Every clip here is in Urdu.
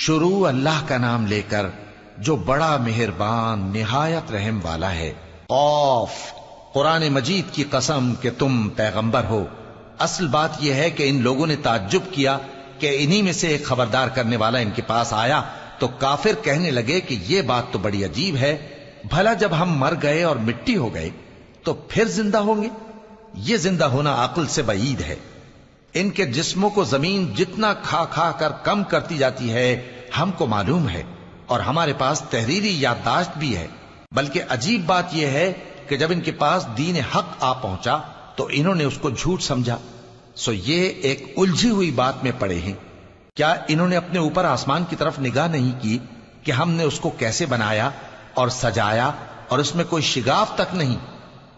شروع اللہ کا نام لے کر جو بڑا مہربان نہایت رحم والا ہے۔ قاف، قرآن مجید کی قسم کہ تم پیغمبر ہو۔ اصل بات یہ ہے کہ ان لوگوں نے تعجب کیا کہ انہی میں سے ایک خبردار کرنے والا ان کے پاس آیا تو کافر کہنے لگے کہ یہ بات تو بڑی عجیب ہے، بھلا جب ہم مر گئے اور مٹی ہو گئے تو پھر زندہ ہوں گے؟ یہ زندہ ہونا عقل سے بعید ہے۔ ان کے جسموں کو زمین جتنا کھا کھا کر کم کرتی جاتی ہے ہم کو معلوم ہے، اور ہمارے پاس تحریری یادداشت بھی ہے۔ بلکہ عجیب بات یہ ہے کہ جب ان کے پاس دین حق آ پہنچا تو انہوں نے اس کو جھوٹ سمجھا، سو یہ ایک الجھی ہوئی بات میں پڑے ہیں۔ کیا انہوں نے اپنے اوپر آسمان کی طرف نگاہ نہیں کی کہ ہم نے اس کو کیسے بنایا اور سجایا اور اس میں کوئی شگاف تک نہیں؟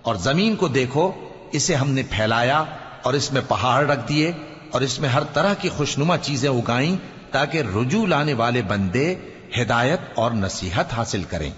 اور زمین کو دیکھو، اسے ہم نے پھیلایا اور اس میں پہاڑ رکھ دیے اور اس میں ہر طرح کی خوشنما چیزیں اگائیں تاکہ رجوع لانے والے بندے ہدایت اور نصیحت حاصل کریں۔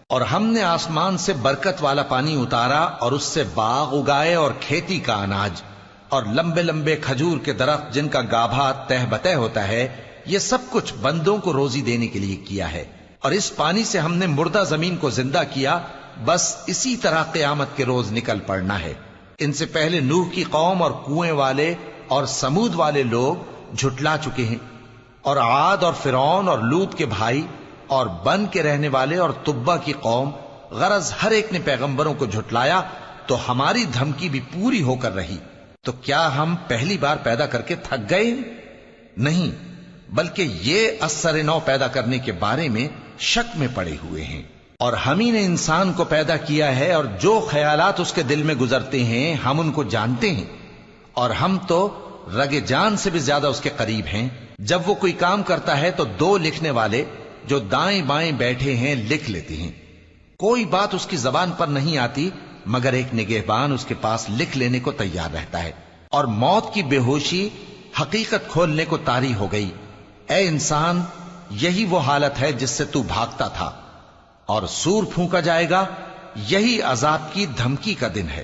اور ہم نے آسمان سے برکت والا پانی اتارا اور اس سے باغ اگائے اور کھیتی کا اناج اور لمبے لمبے کھجور کے درخت جن کا گابھا تہ بتہ ہوتا ہے، یہ سب کچھ بندوں کو روزی دینے کے لیے کیا ہے۔ اور اس پانی سے ہم نے مردہ زمین کو زندہ کیا، بس اسی طرح قیامت کے روز نکل پڑنا ہے۔ ان سے پہلے نوح کی قوم اور کنویں والے اور سمود والے لوگ جھٹلا چکے ہیں، اور عاد اور فرعون اور لوط کے بھائی اور بن کے رہنے والے اور تبا کی قوم، غرض ہر ایک نے پیغمبروں کو جھٹلایا تو ہماری دھمکی بھی پوری ہو کر رہی۔ تو کیا ہم پہلی بار پیدا کر کے تھک گئے؟ نہیں، بلکہ یہ اثر نو پیدا کرنے کے بارے میں شک میں پڑے ہوئے ہیں۔ اور ہم ہی نے انسان کو پیدا کیا ہے، اور جو خیالات اس کے دل میں گزرتے ہیں ہم ان کو جانتے ہیں، اور ہم تو رگ جان سے بھی زیادہ اس کے قریب ہیں۔ جب وہ کوئی کام کرتا ہے تو دو لکھنے والے جو دائیں بائیں بیٹھے ہیں لکھ لیتے ہیں۔ کوئی بات اس کی زبان پر نہیں آتی مگر ایک نگہبان اس کے پاس لکھ لینے کو تیار رہتا ہے۔ اور موت کی بے ہوشی حقیقت کھولنے کو طاری ہو گئی۔ اے انسان، یہی وہ حالت ہے جس سے تو بھاگتا تھا، اور سور پھونکا جائے گا، یہی عذاب کی دھمکی کا دن ہے۔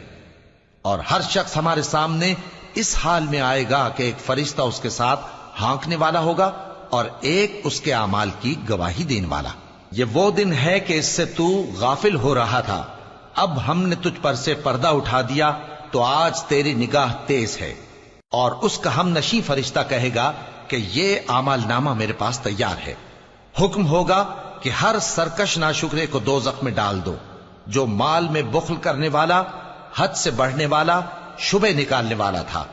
اور ہر شخص ہمارے سامنے اس حال میں آئے گا کہ ایک فرشتہ اس کے ساتھ ہانکنے والا ہوگا اور ایک اس کے اعمال کی گواہی دینے والا۔ یہ وہ دن ہے کہ اس سے تو غافل ہو رہا تھا، اب ہم نے تجھ پر سے پردہ اٹھا دیا تو آج تیری نگاہ تیز ہے۔ اور اس کا ہم نشیں فرشتہ کہے گا کہ یہ اعمال نامہ میرے پاس تیار ہے۔ حکم ہوگا کہ ہر سرکش ناشکرے کو دوزخ میں ڈال دو، جو مال میں بخل کرنے والا، حد سے بڑھنے والا، شبہ نکالنے والا تھا،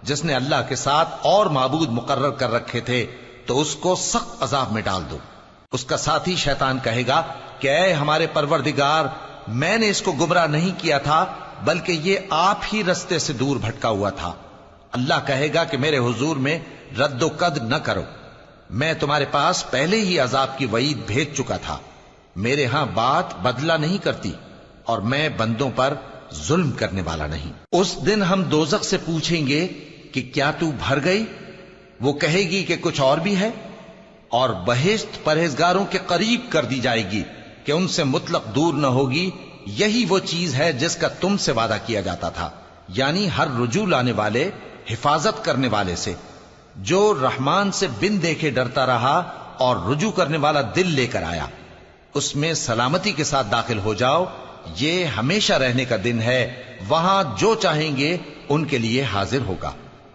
جس نے اللہ کے ساتھ اور معبود مقرر کر رکھے تھے، تو اس کو سخت عذاب میں ڈال دو۔ اس کا ساتھی شیطان کہے گا کہ اے ہمارے پروردگار، میں نے اس کو گمراہ نہیں کیا تھا بلکہ یہ آپ ہی رستے سے دور بھٹکا ہوا تھا۔ اللہ کہے گا کہ میرے حضور میں رد و قد نہ کرو، میں تمہارے پاس پہلے ہی عذاب کی وعید بھیج چکا تھا۔ میرے ہاں بات بدلہ نہیں کرتی، اور میں بندوں پر ظلم کرنے والا نہیں۔ اس دن ہم دوزخ سے پوچھیں گے کہ کیا تو بھر گئی؟ وہ کہے گی کہ کچھ اور بھی ہے۔ اور بہشت پرہیزگاروں کے قریب کر دی جائے گی کہ ان سے مطلق دور نہ ہوگی۔ یہی وہ چیز ہے جس کا تم سے وعدہ کیا جاتا تھا، یعنی ہر رجوع لانے والے، حفاظت کرنے والے سے، جو رحمان سے بن دیکھے ڈرتا رہا اور رجوع کرنے والا دل لے کر آیا، اس میں سلامتی کے ساتھ داخل ہو جاؤ۔ یہ ہمیشہ رہنے کا دن ہے، وہاں جو چاہیں گے ان کے لیے حاضر ہوگا۔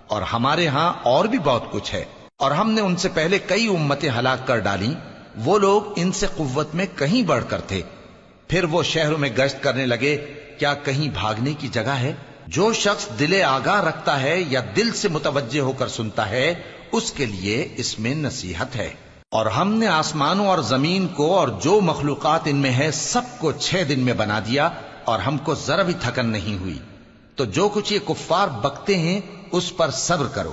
اور ہمارے ہاں اور بھی بہت کچھ ہے، اور ہم نے ان سے پہلے کئی امتیں ہلاک کر ڈالیں، وہ لوگ ان سے قوت میں کہیں بڑھ کر تھے۔ پھر وہ شہروں میں گشت کرنے لگے، کیا کہیں بھاگنے کی جگہ ہے؟ جو شخص دل آگاہ رکھتا ہے یا دل سے متوجہ ہو کر سنتا ہے، اس کے لیے اس میں نصیحت ہے۔ اور ہم نے آسمانوں اور زمین کو اور جو مخلوقات ان میں ہے سب کو 6 دن میں بنا دیا، اور ہم کو ذرا بھی تھکن نہیں ہوئی۔ تو جو کچھ یہ کفار بکتے ہیں اس پر صبر کرو،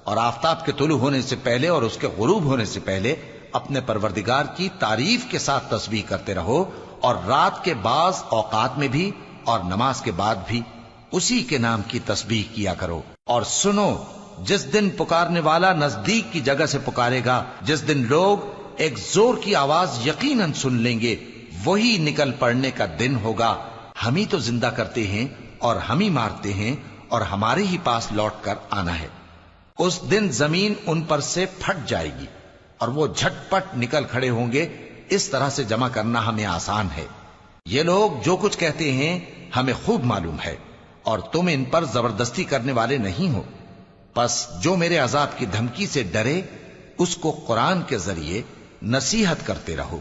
اور آفتاب کے طلوع ہونے سے پہلے اور اس کے غروب ہونے سے پہلے اپنے پروردگار کی تعریف کے ساتھ تسبیح کرتے رہو، اور رات کے بعض اوقات میں بھی اور نماز کے بعد بھی اسی کے نام کی تسبیح کیا کرو۔ اور سنو، جس دن پکارنے والا نزدیک کی جگہ سے پکارے گا، جس دن لوگ ایک زور کی آواز یقیناً سن لیں گے، وہی نکل پڑنے کا دن ہوگا۔ ہم ہی تو زندہ کرتے ہیں اور ہم ہی مارتے ہیں، اور ہمارے ہی پاس لوٹ کر آنا ہے۔ اس دن زمین ان پر سے پھٹ جائے گی، اور وہ جھٹپٹ نکل کھڑے ہوں گے. اس طرح سے جمع کرنا ہمیں آسان ہے. یہ لوگ جو کچھ کہتے ہیں ہمیں خوب معلوم ہے، اور تم ان پر زبردستی کرنے والے نہیں ہو. پس جو میرے عذاب کی دھمکی سے ڈرے اس کو قرآن کے ذریعے نصیحت کرتے رہو.